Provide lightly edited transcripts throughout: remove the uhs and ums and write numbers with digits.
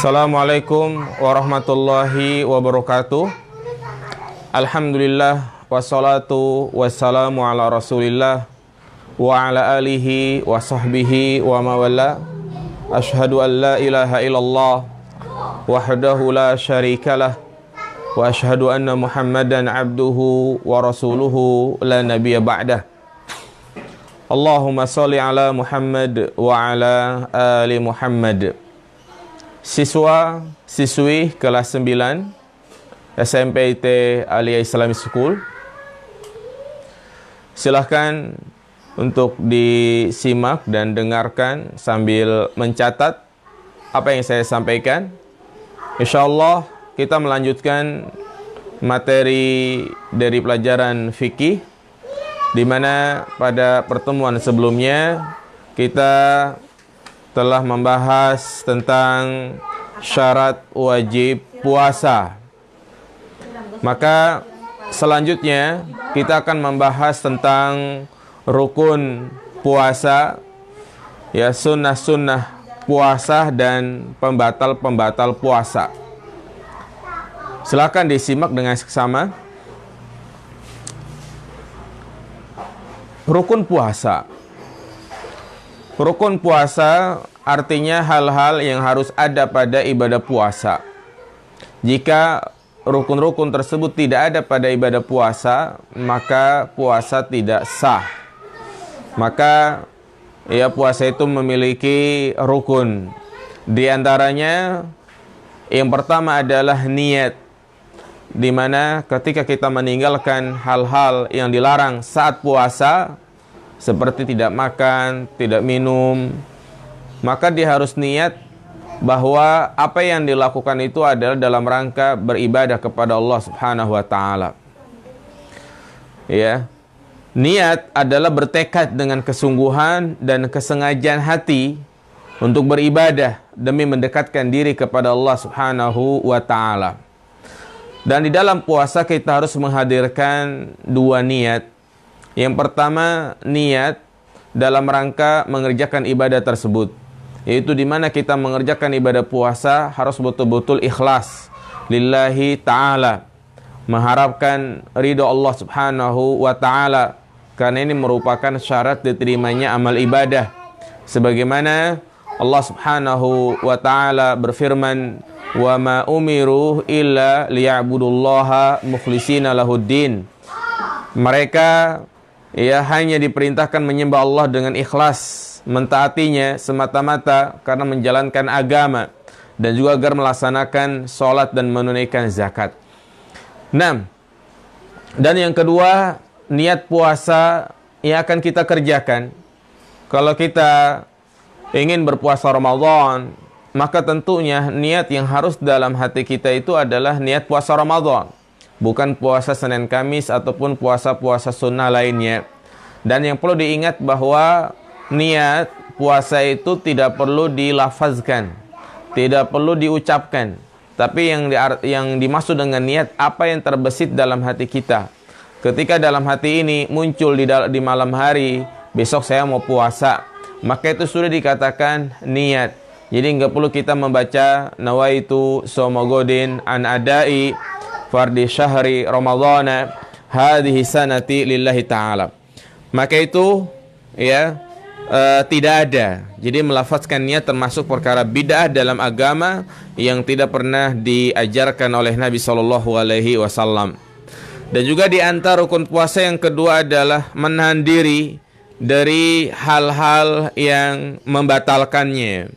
Assalamualaikum warahmatullahi wabarakatuh. Alhamdulillah wassalatu wassalamu ala Rasulillah wa ala alihi wa sahbihi wa mawala. Ashhadu an la ilaha illallah wahdahu la syarikalah wa ashhadu anna Muhammadan abduhu wa rasuluhu la nabiyya ba'dah. Allahumma sholli ala Muhammad wa ala ali Muhammad. Siswa siswi kelas 9 SMPIT Aliyah Islamic School, silahkan untuk disimak dan dengarkan sambil mencatat apa yang saya sampaikan. Insyaallah kita melanjutkan materi dari pelajaran fikih, di mana pada pertemuan sebelumnya kita telah membahas tentang syarat wajib puasa. Maka selanjutnya kita akan membahas tentang rukun puasa, ya, sunnah-sunnah puasa dan pembatal-pembatal puasa. Silakan disimak dengan seksama. Rukun puasa. Rukun puasa artinya hal-hal yang harus ada pada ibadah puasa. Jika rukun-rukun tersebut tidak ada pada ibadah puasa, maka puasa tidak sah. Maka ya, puasa itu memiliki rukun. Di antaranya yang pertama adalah niat, di mana ketika kita meninggalkan hal-hal yang dilarang saat puasa, seperti tidak makan, tidak minum, maka dia harus niat bahwa apa yang dilakukan itu adalah dalam rangka beribadah kepada Allah Subhanahu wa taala. Ya. Niat adalah bertekad dengan kesungguhan dan kesengajaan hati untuk beribadah demi mendekatkan diri kepada Allah Subhanahu wa taala. Dan di dalam puasa kita harus menghadirkan dua niat. Yang pertama, niat dalam rangka mengerjakan ibadah tersebut, yaitu di mana kita mengerjakan ibadah puasa harus betul-betul ikhlas lillahi ta'ala, mengharapkan ridho Allah Subhanahu wa ta'ala, karena ini merupakan syarat diterimanya amal ibadah. Sebagaimana Allah Subhanahu wa ta'ala berfirman, wa ma umiru illa liya'budullaha mukhlishina lahuddin. Mereka hanya diperintahkan menyembah Allah dengan ikhlas, mentaatinya semata-mata karena menjalankan agama, dan juga agar melaksanakan sholat dan menunaikan zakat. 6. Dan yang kedua, niat puasa yang akan kita kerjakan. Kalau kita ingin berpuasa Ramadan, maka tentunya niat yang harus dalam hati kita itu adalah niat puasa Ramadan, bukan puasa Senin Kamis ataupun puasa-puasa sunnah lainnya. Dan yang perlu diingat bahwa niat puasa itu tidak perlu dilafazkan, tidak perlu diucapkan, tapi yang dimaksud dengan niat apa yang terbesit dalam hati kita. Ketika dalam hati ini muncul di malam hari, besok saya mau puasa, maka itu sudah dikatakan niat. Jadi nggak perlu kita membaca nawaitu shauma ghadin an adai fardi syahri ramadhana hadhihi sanati lillahi ta'ala. Maka itu tidak ada. Jadi melafazkan niat termasuk perkara bid'ah dalam agama yang tidak pernah diajarkan oleh Nabi SAW. Dan juga di antara rukun puasa yang kedua adalah menahan diri dari hal-hal yang membatalkannya.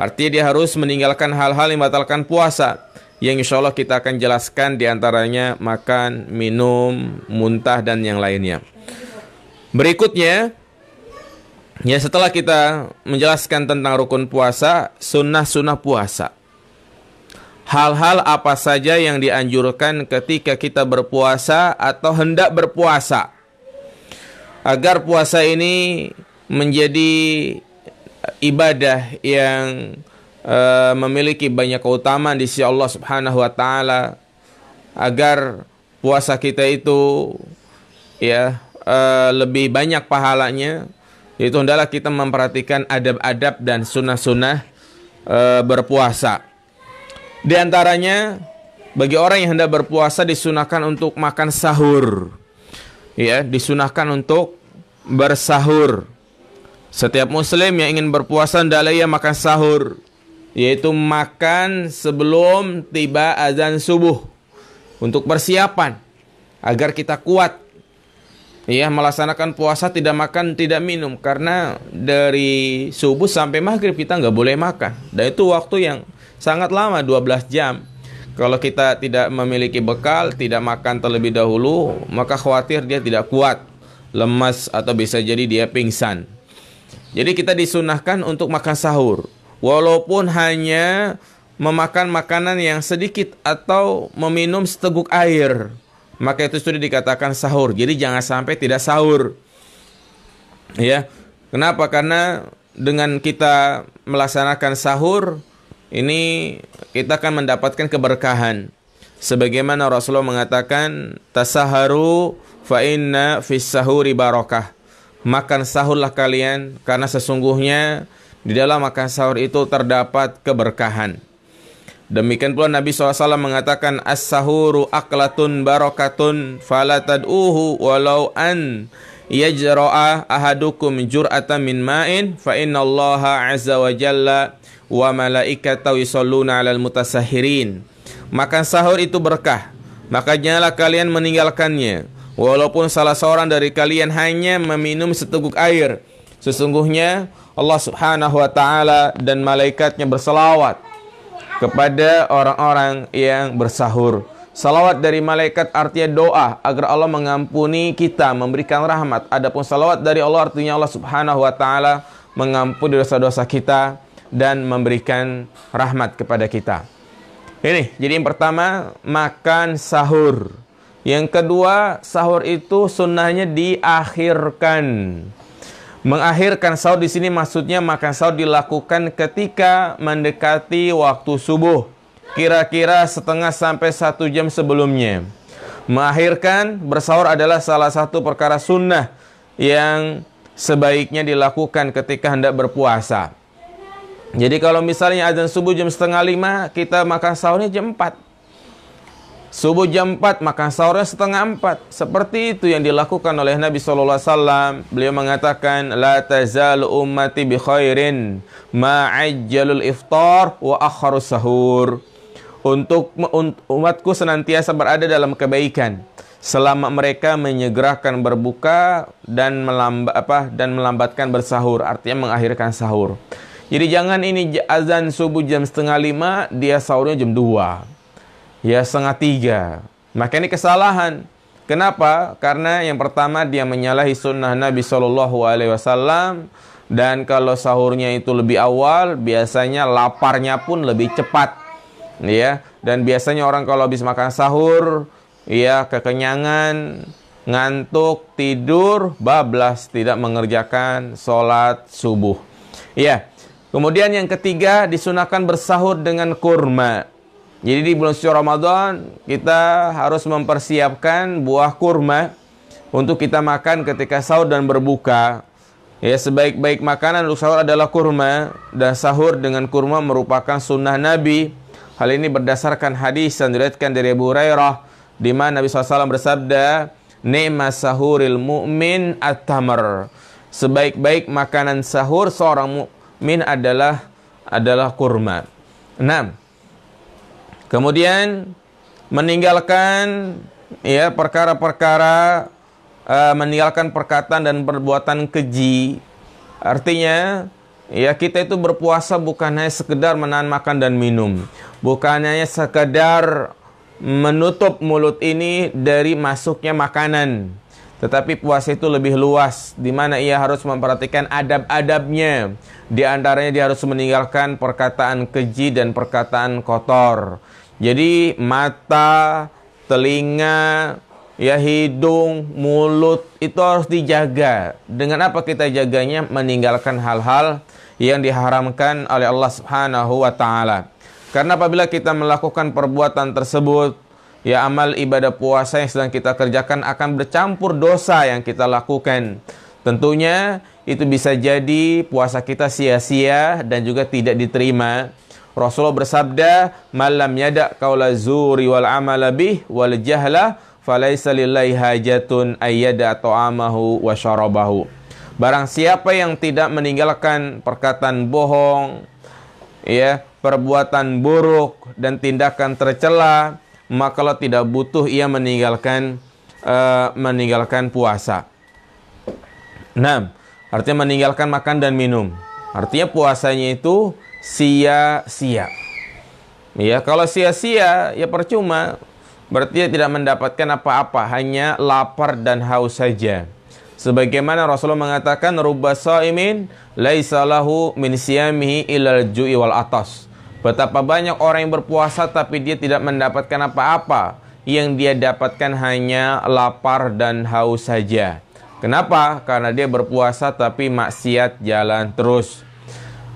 Artinya dia harus meninggalkan hal-hal yang membatalkan puasa, yang insya Allah kita akan jelaskan diantaranya makan, minum, muntah, dan yang lainnya. Berikutnya, setelah kita menjelaskan tentang rukun puasa, sunnah-sunnah puasa. Hal-hal apa saja yang dianjurkan ketika kita berpuasa atau hendak berpuasa, agar puasa ini menjadi ibadah yang memiliki banyak keutamaan di sisi Allah Subhanahu wa taala, agar puasa kita itu lebih banyak pahalanya, yaitu hendaklah kita memperhatikan adab-adab dan sunnah-sunnah berpuasa. Di antaranya, bagi orang yang hendak berpuasa disunahkan untuk makan sahur. Ya, disunahkan untuk bersahur. Setiap muslim yang ingin berpuasa hendaklah ia makan sahur, yaitu makan sebelum tiba azan subuh, untuk persiapan agar kita kuat ya melaksanakan puasa, tidak makan tidak minum, karena dari subuh sampai maghrib kita nggak boleh makan, dan itu waktu yang sangat lama, 12 jam. Kalau kita tidak memiliki bekal, tidak makan terlebih dahulu, maka khawatir dia tidak kuat, lemas, atau bisa jadi dia pingsan. Jadi kita disunahkan untuk makan sahur, walaupun hanya memakan makanan yang sedikit atau meminum seteguk air, maka itu sudah dikatakan sahur. Jadi jangan sampai tidak sahur. Ya. Kenapa? Karena dengan kita melaksanakan sahur ini kita akan mendapatkan keberkahan. Sebagaimana Rasulullah mengatakan, tasaharu fa inna fis sahuri barakah. Makan sahurlah kalian, karena sesungguhnya di dalam makan sahur itu terdapat keberkahan. Demikian pula Nabi SAW mengatakan, as-sahuru aklatun barakatun fala tad'uhu walau an yajra'a ahadukum jur'atan min ma'in fa innallaha azza wa jalla wa malaikatahu yusholluna 'alal mutasahhirin. Makan sahur itu berkah, maka janganlah kalian meninggalkannya walaupun salah seorang dari kalian hanya meminum seteguk air. Sesungguhnya Allah Subhanahu wa taala dan malaikatnya berselawat kepada orang-orang yang bersahur. Salawat dari malaikat artinya doa agar Allah mengampuni kita, memberikan rahmat. Adapun salawat dari Allah artinya Allah Subhanahu wa taala mengampuni dosa-dosa kita dan memberikan rahmat kepada kita. Ini, jadi yang pertama, makan sahur. Yang kedua, sahur itu sunnahnya diakhirkan. Mengakhirkan sahur di sini maksudnya makan sahur dilakukan ketika mendekati waktu subuh, kira-kira setengah sampai 1 jam sebelumnya. Mengakhirkan bersahur adalah salah satu perkara sunnah yang sebaiknya dilakukan ketika hendak berpuasa. Jadi kalau misalnya azan subuh jam 4:30, kita makan sahurnya jam 4. Subuh jam 4, makan sahurnya 3:30. Seperti itu yang dilakukan oleh Nabi SAW. Beliau mengatakan, la tazalu ummati bi khairin ma'ajjalul iftar wa akharus sahur. Untuk umatku senantiasa berada dalam kebaikan selama mereka menyegerakan berbuka dan melambatkan bersahur, artinya mengakhirkan sahur. Jadi jangan ini azan subuh jam 4:30, dia sahurnya jam 2. Ya 2:30. Maka ini kesalahan. Kenapa? Karena yang pertama dia menyalahi sunnah Nabi SAW. Dan kalau sahurnya itu lebih awal, biasanya laparnya pun lebih cepat. Ya. Dan biasanya orang kalau habis makan sahur, ya kekenyangan, ngantuk, tidur, bablas, tidak mengerjakan sholat subuh. Ya. Kemudian yang ketiga, disunahkan bersahur dengan kurma. Jadi di bulan suci Ramadan kita harus mempersiapkan buah kurma untuk kita makan ketika sahur dan berbuka. Ya, sebaik-baik makanan untuk sahur adalah kurma, dan sahur dengan kurma merupakan sunnah Nabi. Hal ini berdasarkan hadis yang diriwayatkan dari Abu Hurairah, di mana Nabi SAW bersabda, "Ni'mas sahuril mu'min at-tamr." Sebaik-baik makanan sahur seorang mukmin adalah kurma. 6. Kemudian meninggalkan ya perkara-perkara, meninggalkan perkataan dan perbuatan keji. Artinya ya kita itu berpuasa bukan hanya sekedar menahan makan dan minum, bukan hanya sekedar menutup mulut ini dari masuknya makanan, tetapi puasa itu lebih luas, di mana ia harus memperhatikan adab-adabnya. Di antaranya dia harus meninggalkan perkataan keji dan perkataan kotor. Jadi mata, telinga, ya hidung, mulut itu harus dijaga. Dengan apa kita jaganya? Meninggalkan hal-hal yang diharamkan oleh Allah Subhanahu wa taala. Karena apabila kita melakukan perbuatan tersebut, ya amal ibadah puasa yang sedang kita kerjakan akan bercampur dosa yang kita lakukan. Tentunya itu bisa jadi puasa kita sia-sia dan juga tidak diterima. Rasulullah bersabda, "Malam yada' qaula zuri wal amala bih wal jahla falaisa lillahi hajatun ayyada ta'amahu wa syarabahu." Barang siapa yang tidak meninggalkan perkataan bohong, ya, perbuatan buruk dan tindakan tercela, maka kalau tidak butuh ia meninggalkan puasa. Nah, artinya meninggalkan makan dan minum. Artinya puasanya itu sia-sia. Ya, kalau sia-sia ya percuma. Berarti dia tidak mendapatkan apa-apa, hanya lapar dan haus saja. Sebagaimana Rasulullah mengatakan, "Rubba shaimin laisa lahu min siyamihi ilal ju'i wal atas." Betapa banyak orang yang berpuasa tapi dia tidak mendapatkan apa-apa. Yang dia dapatkan hanya lapar dan haus saja. Kenapa? Karena dia berpuasa tapi maksiat jalan terus.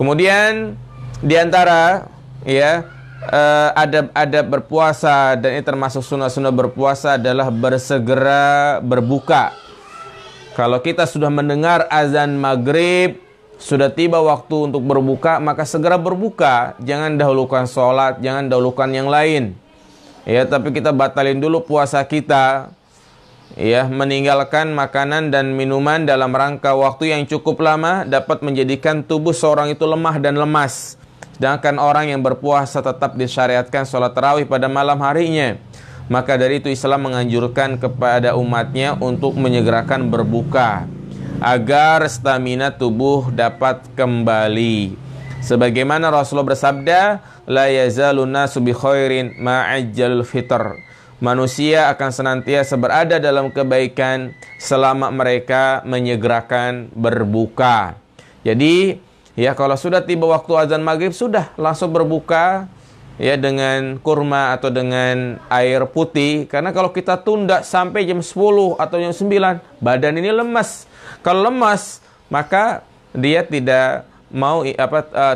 Kemudian di antara adab berpuasa, dan ini termasuk sunnah-sunnah berpuasa, adalah bersegera berbuka. Kalau kita sudah mendengar azan maghrib, sudah tiba waktu untuk berbuka, maka segera berbuka. Jangan dahulukan sholat, jangan dahulukan yang lain. Ya, tapi kita batalin dulu puasa kita. Ya, meninggalkan makanan dan minuman dalam rangka waktu yang cukup lama dapat menjadikan tubuh seorang itu lemah dan lemas. Sedangkan orang yang berpuasa tetap disyariatkan sholat tarawih pada malam harinya. Maka dari itu Islam menganjurkan kepada umatnya untuk menyegerakan berbuka agar stamina tubuh dapat kembali. Sebagaimana Rasulullah bersabda, "La yazalun nasu bi khairin ma'ajjalul fitr." Manusia akan senantiasa berada dalam kebaikan selama mereka menyegerakan berbuka. Jadi, ya, kalau sudah tiba waktu azan maghrib, sudah langsung berbuka, ya, dengan kurma atau dengan air putih. Karena kalau kita tunda sampai jam 10 atau jam 9, badan ini lemas. Kalau lemas, maka dia tidak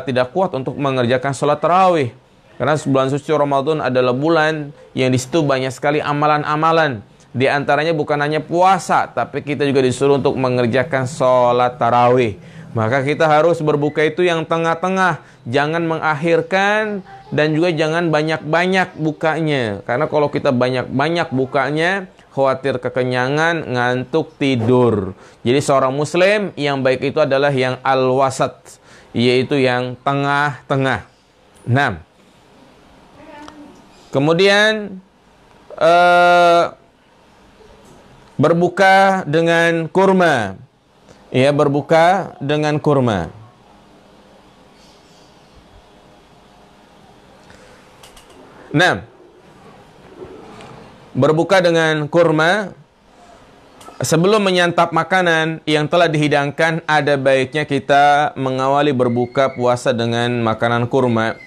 tidak kuat untuk mengerjakan sholat tarawih. Karena bulan suci Ramadan adalah bulan yang di situ banyak sekali amalan-amalan. Di antaranya bukan hanya puasa, tapi kita juga disuruh untuk mengerjakan sholat tarawih. Maka kita harus berbuka itu yang tengah-tengah. Jangan mengakhirkan dan juga jangan banyak-banyak bukanya. Karena kalau kita banyak-banyak bukanya, khawatir kekenyangan, ngantuk, tidur. Jadi seorang muslim yang baik itu adalah yang al-wasat, yaitu yang tengah-tengah. Nah, kemudian berbuka dengan kurma. Ya, berbuka dengan kurma. Nah, berbuka dengan kurma, sebelum menyantap makanan yang telah dihidangkan, ada baiknya kita mengawali berbuka puasa dengan makanan kurma.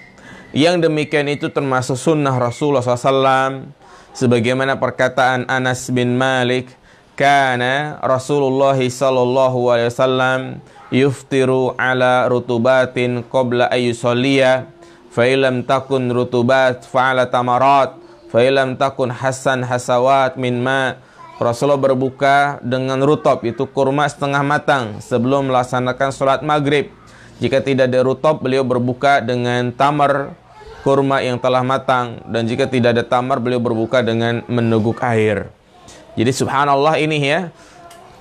Yang demikian itu termasuk sunnah Rasulullah SAW. Sebagaimana perkataan Anas bin Malik, "Kana Rasulullah sallallahu alaihi wasallam yuftiru ala rutubatin qabla ayyusalliya, fa illam takun rutubat fa ala tamarat, fa illam takun hasan hasawat min ma." Rasulullah berbuka dengan rutub, itu kurma setengah matang, sebelum melaksanakan sholat maghrib. Jika tidak ada rutub, beliau berbuka dengan tamar, kurma yang telah matang. Dan jika tidak ada tamar, beliau berbuka dengan meneguk air. Jadi subhanallah, ini ya,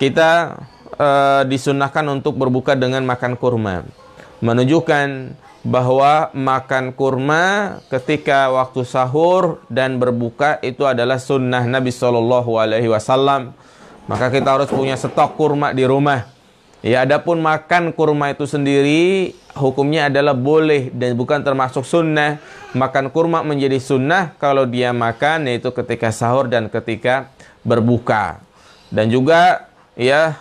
kita disunahkan untuk berbuka dengan makan kurma. Menunjukkan bahwa makan kurma ketika waktu sahur dan berbuka itu adalah sunnah Nabi SAW. Maka kita harus punya stok kurma di rumah. Ya, adapun makan kurma itu sendiri hukumnya adalah boleh dan bukan termasuk sunnah. Makan kurma menjadi sunnah kalau dia makan, yaitu ketika sahur dan ketika berbuka. Dan juga ya,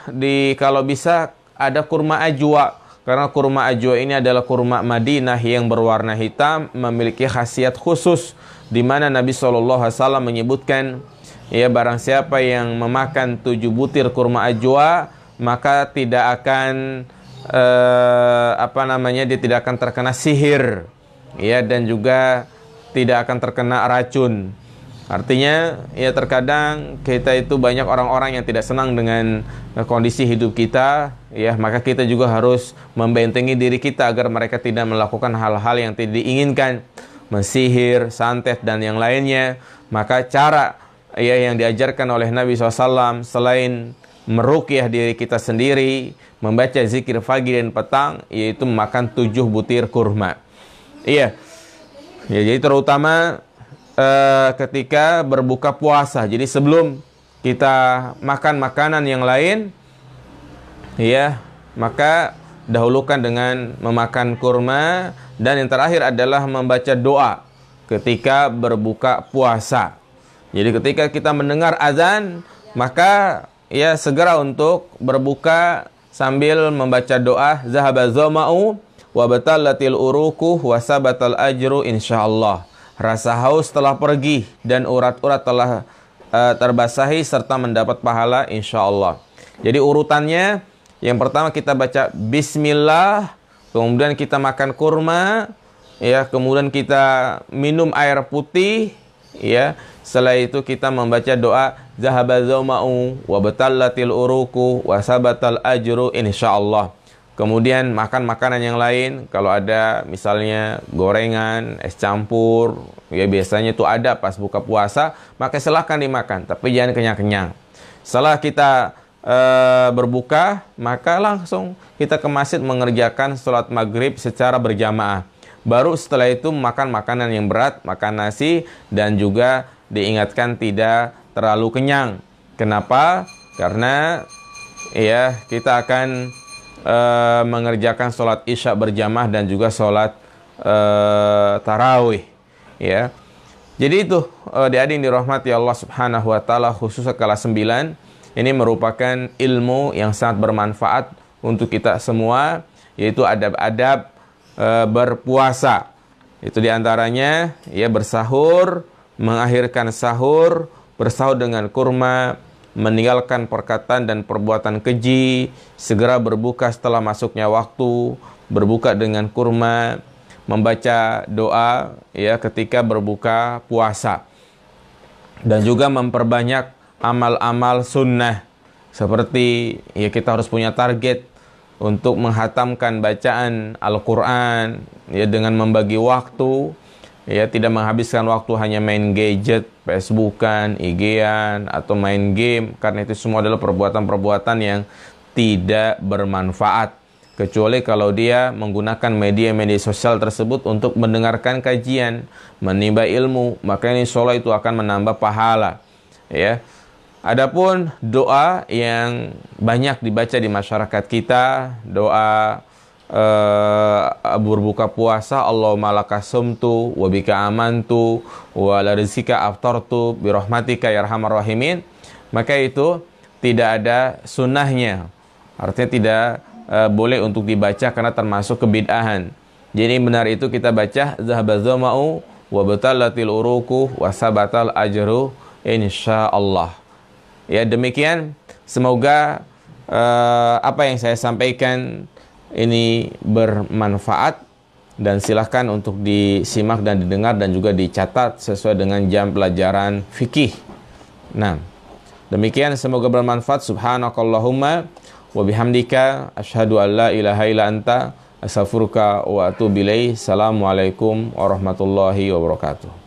kalau bisa ada kurma ajwa, karena kurma ajwa ini adalah kurma Madinah yang berwarna hitam, memiliki khasiat khusus, di mana Nabi SAW menyebutkan, ya, barang siapa yang memakan 7 butir kurma ajwa, maka tidak akan dia tidak akan terkena sihir, ya, dan juga tidak akan terkena racun. Artinya ya terkadang kita itu banyak orang-orang yang tidak senang dengan kondisi hidup kita, ya maka kita juga harus membentengi diri kita agar mereka tidak melakukan hal-hal yang tidak diinginkan, mensihir, santet dan yang lainnya. Maka cara ya yang diajarkan oleh Nabi SAW selain meruqyah diri kita sendiri, membaca zikir pagi dan petang, yaitu memakan 7 butir kurma. Iya. Ya, jadi terutama ketika berbuka puasa. Jadi sebelum kita makan makanan yang lain, ya, maka dahulukan dengan memakan kurma. Dan yang terakhir adalah membaca doa ketika berbuka puasa. Jadi ketika kita mendengar azan, maka ya segera untuk berbuka sambil membaca doa, zahaba zama'u wa batallatil uruku wa sabatal ajru insyaallah. Rasa haus telah pergi dan urat-urat telah terbasahi serta mendapat pahala insyaallah. Jadi urutannya, yang pertama kita baca bismillah, kemudian kita makan kurma, ya, kemudian kita minum air putih, ya. Setelah itu kita membaca doa zahaba zama'u wa batallatil uruku wa sabatal ajru insyaallah. Kemudian makan makanan yang lain, kalau ada misalnya gorengan, es campur, ya biasanya itu ada pas buka puasa, maka silahkan dimakan, tapi jangan kenyang-kenyang. Setelah kita berbuka, maka langsung kita ke masjid mengerjakan sholat maghrib secara berjamaah. Baru setelah itu makan makanan yang berat, makan nasi, dan juga diingatkan tidak terlalu kenyang. Kenapa? Karena ya kita akan mengerjakan sholat isya berjamaah dan juga sholat tarawih, ya. Jadi itu adik-adik yang dirahmati Allah Subhanahu wa taala, khususnya kelas 9 ini merupakan ilmu yang sangat bermanfaat untuk kita semua, yaitu adab-adab berpuasa. Itu diantaranya ya bersahur, mengakhirkan sahur, bersahur dengan kurma, meninggalkan perkataan dan perbuatan keji, segera berbuka setelah masuknya waktu, berbuka dengan kurma, membaca doa ya ketika berbuka puasa, dan juga memperbanyak amal-amal sunnah, seperti ya kita harus punya target untuk menghatamkan bacaan Al-Quran ya dengan membagi waktu. Ya, tidak menghabiskan waktu hanya main gadget, Facebookan, IG-an, atau main game, karena itu semua adalah perbuatan-perbuatan yang tidak bermanfaat. Kecuali kalau dia menggunakan media-media sosial tersebut untuk mendengarkan kajian, menimba ilmu, maka insya Allah itu akan menambah pahala. Ya. Adapun doa yang banyak dibaca di masyarakat kita, doa berbuka puasa, Allahumma laka sumtu wa bika amantu wa la rizqika aftartu bi rahmatika ya arhamar rahimin, maka itu tidak ada sunnahnya. Artinya tidak boleh untuk dibaca karena termasuk kebid'ahan. Jadi benar itu kita baca zahaba zama'u wa batallatil uruku wa sabatal ajru insyaallah. Ya, demikian, semoga apa yang saya sampaikan ini bermanfaat, dan silahkan untuk disimak dan didengar dan juga dicatat sesuai dengan jam pelajaran fikih. Nah, demikian, semoga bermanfaat. Subhanakallahumma wa bihamdika asyhadu an la ilaha illa anta astaghfiruka wa atubu ilaik. Assalamualaikum warahmatullahi wabarakatuh.